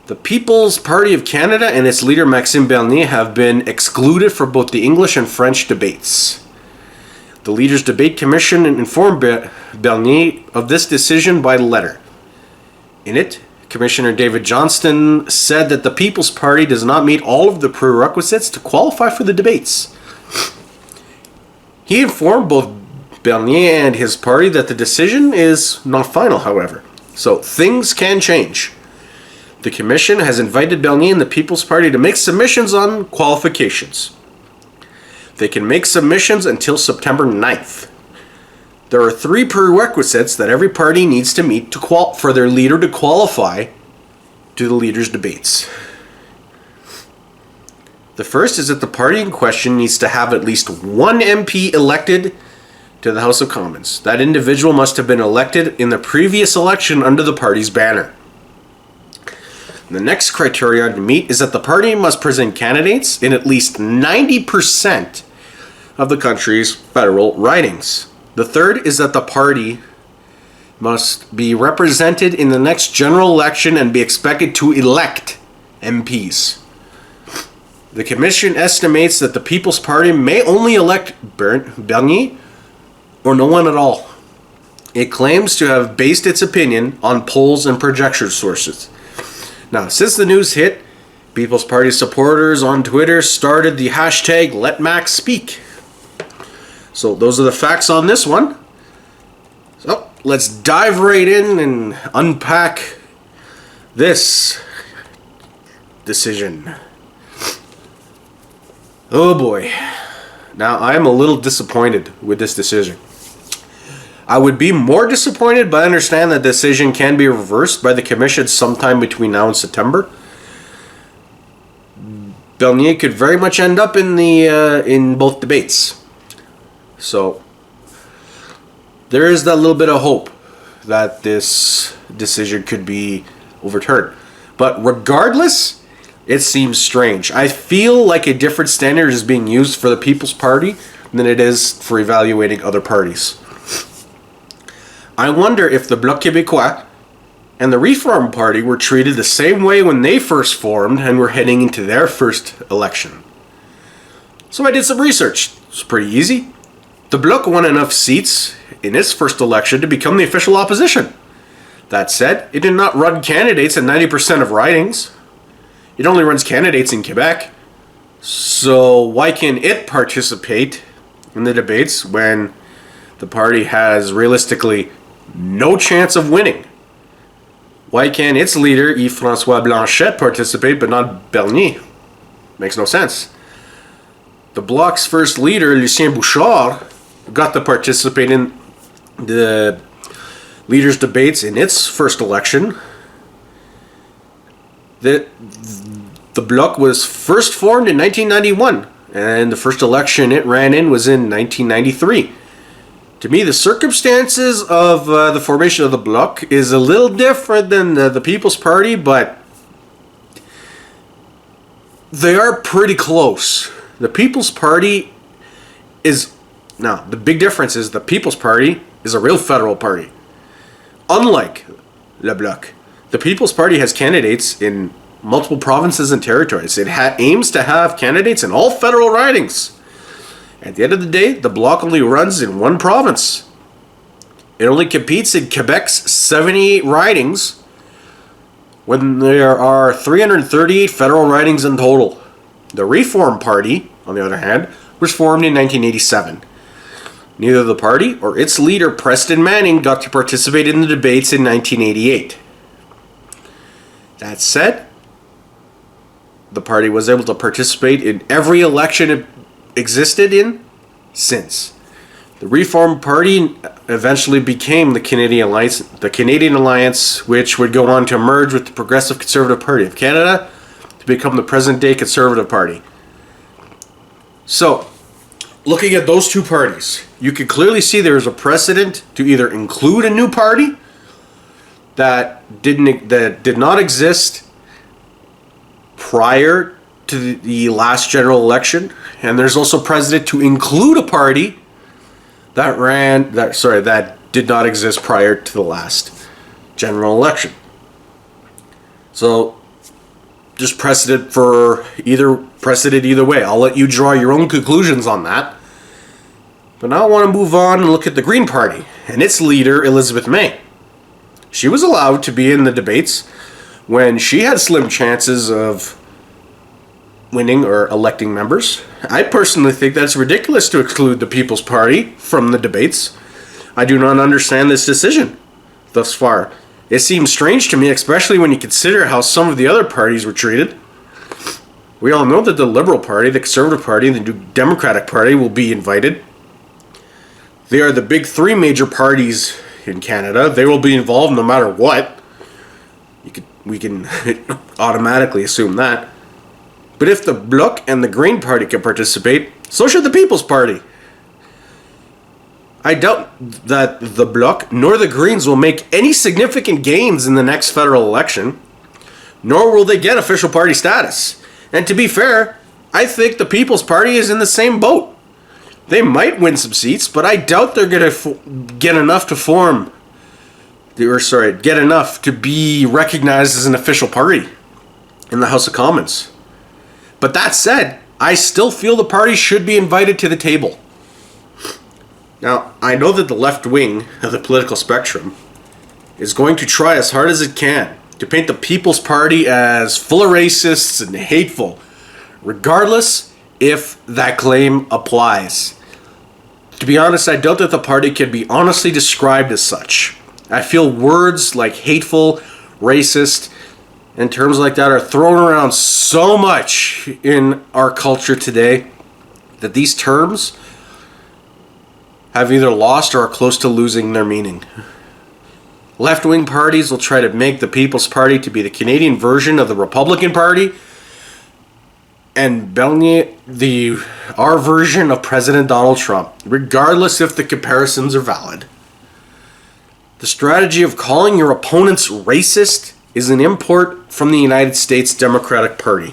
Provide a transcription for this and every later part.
The People's Party of Canada and its leader Maxime Bernier have been excluded from both the English and French debates. The Leaders' Debate Commission informed Bernier of this decision by letter. In it, Commissioner David Johnston said that the People's Party does not meet all of the prerequisites to qualify for the debates. He informed both Bernier and his party that the decision is not final, however, so things can change. The Commission has invited Bernier and the People's Party to make submissions on qualifications. They can make submissions until September 9th. There are 3 prerequisites that every party needs to meet for their leader to qualify to the leaders' debates. The first is that the party in question needs to have at least 1 MP elected to the House of Commons. That individual must have been elected in the previous election under the party's banner. The next criterion to meet is that the party must present candidates in at least 90% of the country's federal ridings. The third is that the party must be represented in the next general election and be expected to elect MPs. The Commission estimates that the People's Party may only elect Bernier or no one at all. It claims to have based its opinion on polls and projection sources. Now, since the news hit, People's Party supporters on Twitter started the hashtag #LetMaxSpeak. So those are the facts on this one. So let's dive right in and unpack this decision. Oh boy. Now I'm a little disappointed with this decision. I would be more disappointed, but I understand that decision can be reversed by the Commission sometime between now and September. Bernier could very much end up in both debates. So there is that little bit of hope that this decision could be overturned. But regardless, it seems strange. I feel like a different standard is being used for the People's Party than it is for evaluating other parties. I wonder if the Bloc Québécois and the Reform Party were treated the same way when they first formed and were heading into their first election. So I did some research. It's pretty easy. The Bloc won enough seats in its first election to become the official opposition. That said, it did not run candidates in 90% of ridings. It only runs candidates in Quebec. So why can it participate in the debates when the party has realistically no chance of winning? Why can its leader, Yves-François Blanchet, participate but not Bernier? Makes no sense. The Bloc's first leader, Lucien Bouchard, got to participate in the leaders' debates in its first election. The Bloc was first formed in 1991, and the first election it ran in was in 1993. To me, the circumstances of the formation of the Bloc is a little different than the People's Party, but they are pretty close. The People's Party is... Now, the big difference is the People's Party is a real federal party. Unlike Le Bloc, the People's Party has candidates in multiple provinces and territories. It aims to have candidates in all federal ridings. At the end of the day, the Bloc only runs in one province. It only competes in Quebec's 78 ridings when there are 338 federal ridings in total. The Reform Party, on the other hand, was formed in 1987. Neither the party or its leader, Preston Manning, got to participate in the debates in 1988. That said, the party was able to participate in every election it existed in since. The Reform Party eventually became the Canadian Alliance, which would go on to merge with the Progressive Conservative Party of Canada to become the present-day Conservative Party. So, looking at those two parties, you can clearly see there is a precedent to either include a new party that did not exist prior to the last general election, and there's also precedent to include a party that did not exist prior to the last general election. So there's precedent either way. I'll let you draw your own conclusions on that. But now I want to move on and look at the Green Party and its leader, Elizabeth May. She was allowed to be in the debates when she had slim chances of winning or electing members. I personally think that's ridiculous to exclude the People's Party from the debates. I do not understand this decision thus far. It seems strange to me, especially when you consider how some of the other parties were treated. We all know that the Liberal Party, the Conservative Party, and the Democratic Party will be invited. They are the big three major parties in Canada. They will be involved no matter what. We can automatically assume that. But if the Bloc and the Green Party can participate, so should the People's Party. I doubt that the Bloc nor the Greens will make any significant gains in the next federal election, nor will they get official party status. And to be fair, I think the People's Party is in the same boat. They might win some seats, but I doubt they're going to get enough to be recognized as an official party in the House of Commons. But that said, I still feel the party should be invited to the table. Now, I know that the left wing of the political spectrum is going to try as hard as it can to paint the People's Party as full of racists and hateful, regardless if that claim applies. To be honest, I doubt that the party can be honestly described as such. I feel words like hateful, racist, and terms like that are thrown around so much in our culture today that these terms have either lost or are close to losing their meaning. Left-wing parties will try to make the People's Party to be the Canadian version of the Republican Party, and Bernier our version of President Donald Trump, regardless if the comparisons are valid. The strategy of calling your opponents racist is an import from the United States Democratic Party,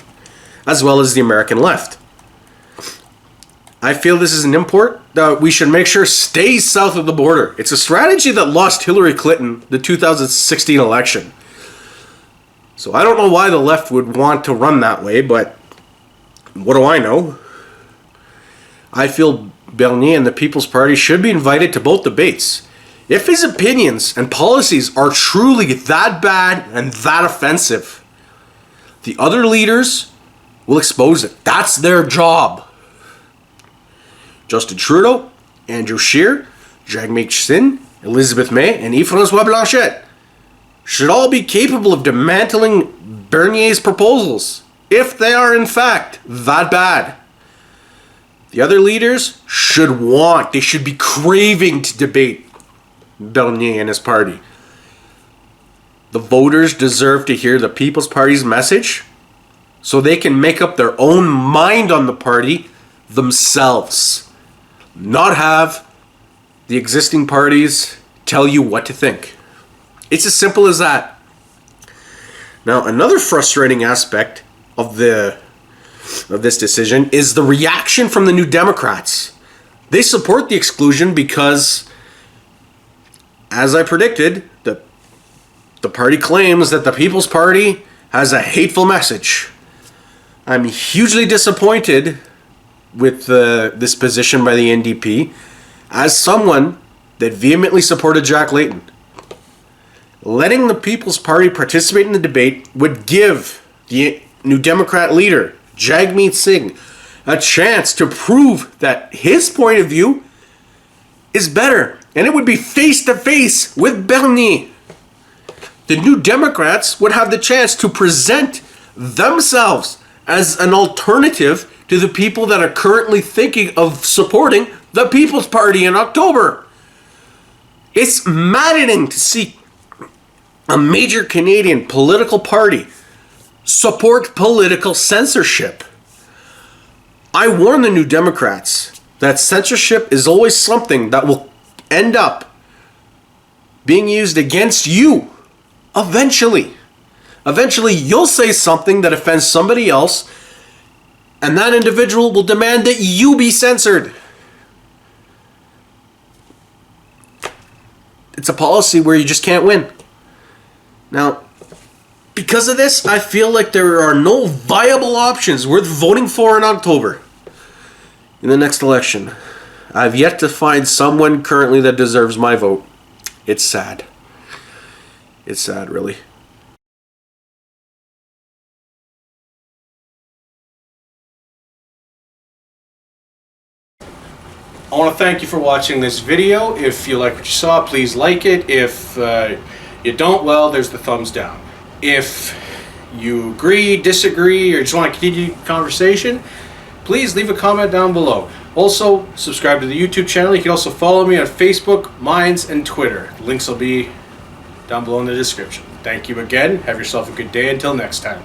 as well as the American left. I feel this is an import that we should make sure stays south of the border. It's a strategy that lost Hillary Clinton the 2016 election. So I don't know why the left would want to run that way, but what do I know? I feel Bernier and the People's Party should be invited to both debates. If his opinions and policies are truly that bad and that offensive, the other leaders will expose it. That's their job. Justin Trudeau, Andrew Scheer, Jagmeet Singh, Elizabeth May, and Yves-François Blanchet should all be capable of dismantling Bernier's proposals, if they are in fact that bad. The other leaders they should be craving to debate Bernier and his party. The voters deserve to hear the People's Party's message so they can make up their own mind on the party themselves. Not have the existing parties tell you what to think. It's as simple as that. Now, another frustrating aspect of this decision is the reaction from the New Democrats. They support the exclusion because, as I predicted, the party claims that the People's Party has a hateful message. I'm hugely disappointed with this position by the NDP as someone that vehemently supported Jack Layton. Letting the People's Party participate in the debate would give the New Democrat leader, Jagmeet Singh, a chance to prove that his point of view is better, and it would be face-to-face with Bernier. The New Democrats would have the chance to present themselves as an alternative to the people that are currently thinking of supporting the People's Party in October. It's maddening to see a major Canadian political party support political censorship. I warn the New Democrats that censorship is always something that will end up being used against you eventually. Eventually, you'll say something that offends somebody else, and that individual will demand that you be censored. It's a policy where you just can't win. Now, because of this, I feel like there are no viable options worth voting for in October. In the next election, I've yet to find someone currently that deserves my vote. It's sad. It's sad, really. I want to thank you for watching this video. If you like what you saw, please like it. If you don't, well, there's the thumbs down. If you agree, disagree, or just want to continue the conversation, please leave a comment down below. Also, subscribe to the YouTube channel. You can also follow me on Facebook, Minds, and Twitter. The links will be down below in the description. Thank you again. Have yourself a good day. Until next time.